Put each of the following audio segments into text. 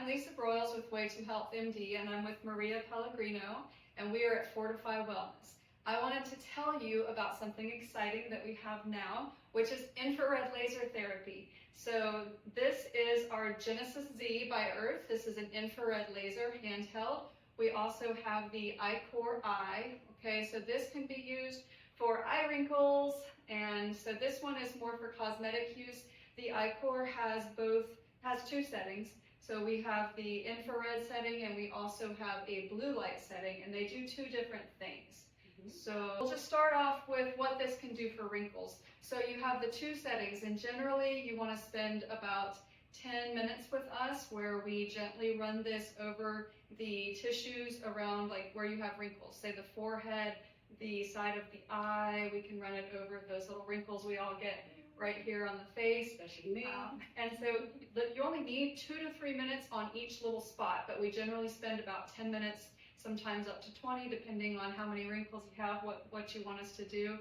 Lisa Broyles with Way to Health MD, and I'm with Maria Pellegrino, and we are at Fortify Wellness. I wanted to tell you about something exciting that we have now, which is infrared laser therapy. So this is our Genesis Z by Earth. This is an infrared laser handheld. We also have the iCore I. Okay, so this can be used for eye wrinkles, and so this one is more for cosmetic use. The iCore has two settings. So we have the infrared setting and we also have a blue light setting, and they do two different things. So we'll just start off with what this can do for wrinkles. So you have the two settings, and generally you want to spend about 10 minutes with us where we gently run this over the tissues around like where you have wrinkles, say the forehead, the side of the eye. We can run it over those little wrinkles we all get right here on the face. Especially me. And so you only need 2 to 3 minutes on each little spot, but we generally spend about 10 minutes, sometimes up to 20, depending on how many wrinkles you have, what you want us to do.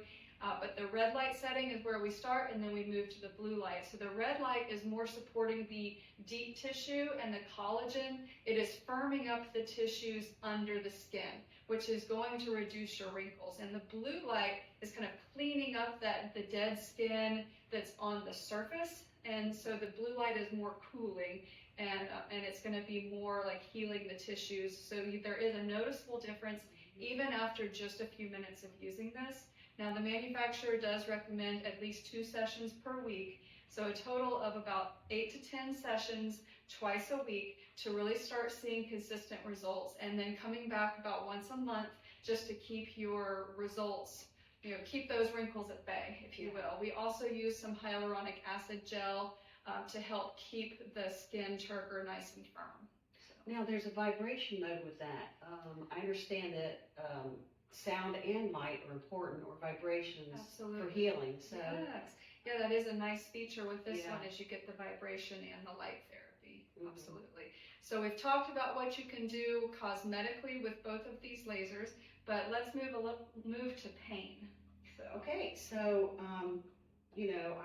But the red light setting is where we start, and then we move to the blue light. So the red light is more supporting the deep tissue and the collagen. It is firming up the tissues under the skin, which is going to reduce your wrinkles. And the blue light is kind of cleaning up the dead skin that's on the surface. And so the blue light is more cooling, and it's going to be more like healing the tissues. So there is a noticeable difference even after just a few minutes of using this. Now, the manufacturer does recommend at least 2 sessions per week, so a total of about 8 to 10 sessions twice a week to really start seeing consistent results, and then coming back about once a month just to keep your results, keep those wrinkles at bay, if you will. We also use some hyaluronic acid gel to help keep the skin turgor nice and firm. So. Now, there's a vibration mode with that. I understand that sound and light are important, or vibrations. Absolutely. For healing. So yes. Yeah, that is a nice feature with this one, is you get the vibration and the light therapy. Absolutely. So we've talked about what you can do cosmetically with both of these lasers, but let's move to pain. So okay, so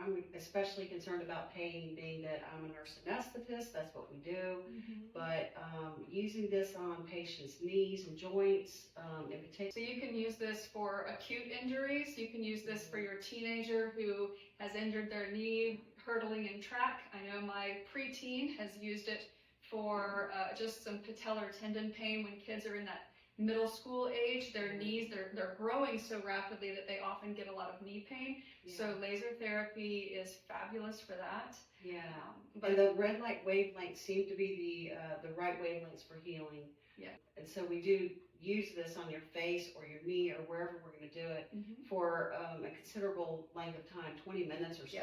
I'm especially concerned about pain, being that I'm a nurse anesthetist. That's what we do. But using this on patients' knees and joints in particular. So you can use this for acute injuries. You can use this for your teenager who has injured their knee hurdling in track. I know my preteen has used it for just some patellar tendon pain when kids are in that middle school age. Their knees, they're growing so rapidly that they often get a lot of knee pain. So laser therapy is fabulous for that. But the red light wavelengths seem to be the right wavelengths for healing. And so we do use this on your face or your knee or wherever we're going to do it for a considerable length of time, 20 minutes or so.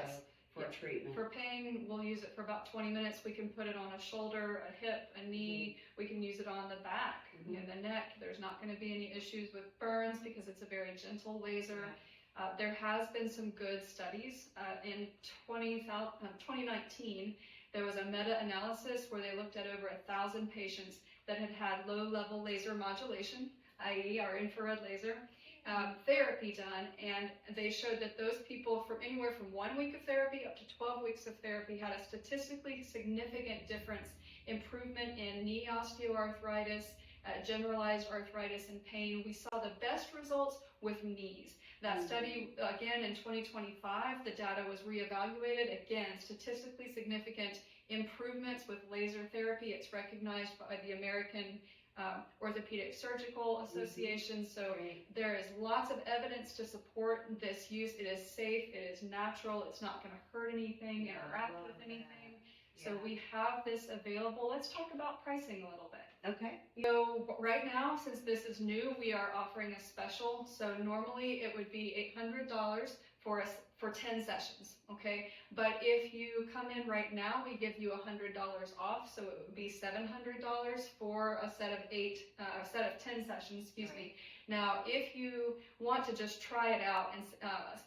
For a treatment. For pain, we'll use it for about 20 minutes. We can put it on a shoulder, a hip, a knee. We can use it on the back, the neck. There's not going to be any issues with burns because it's a very gentle laser. There has been some good studies. In 2019, there was a meta-analysis where they looked at over 1,000 patients that had had low-level laser modulation, i.e. our infrared laser, therapy done, and they showed that those people from anywhere from 1 week of therapy up to 12 weeks of therapy had a statistically significant difference, improvement in knee osteoarthritis, generalized arthritis and pain. We saw the best results with knees. That study, again, in 2025, the data was reevaluated. Again, statistically significant improvements with laser therapy. It's recognized by the American Orthopedic Surgical Association. So there is lots of evidence to support this use. It is safe, it is natural, it's not going to hurt anything, interact with anything. So we have this available. Let's talk about pricing a little bit. Okay. So right now, since this is new, we are offering a special. So normally it would be $800 for 10 sessions, okay? But if you come in right now, we give you $100 off, so it would be $700 for a set of 10 sessions, excuse me. Now, if you want to just try it out, and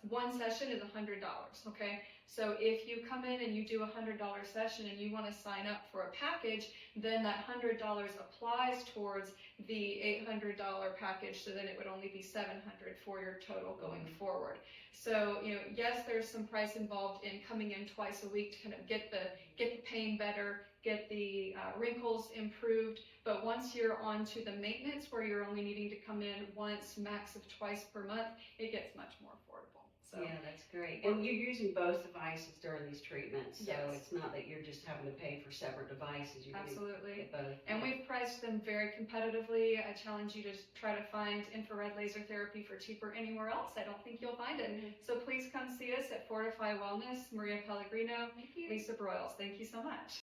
one session is $100, okay? So if you come in and you do a $100 session and you want to sign up for a package, then that $100 applies towards the $800 package, so then it would only be $700 for your total going forward. So, yes, there's some price involved in coming in twice a week to kind of get the pain better, get the wrinkles improved. But once you're on to the maintenance, where you're only needing to come in once, max of twice per month, it gets much more affordable. So yeah, that's great. And you're using both devices during these treatments, so yes. it's not that you're just having to pay for separate devices. You're Absolutely. Get both. And we've priced them very competitively. I challenge you to try to find infrared laser therapy for cheaper anywhere else. I don't think you'll find it. So please come see us at Fortify Wellness, Maria Pellegrino, Thank you. Lisa Broyles. Thank you so much.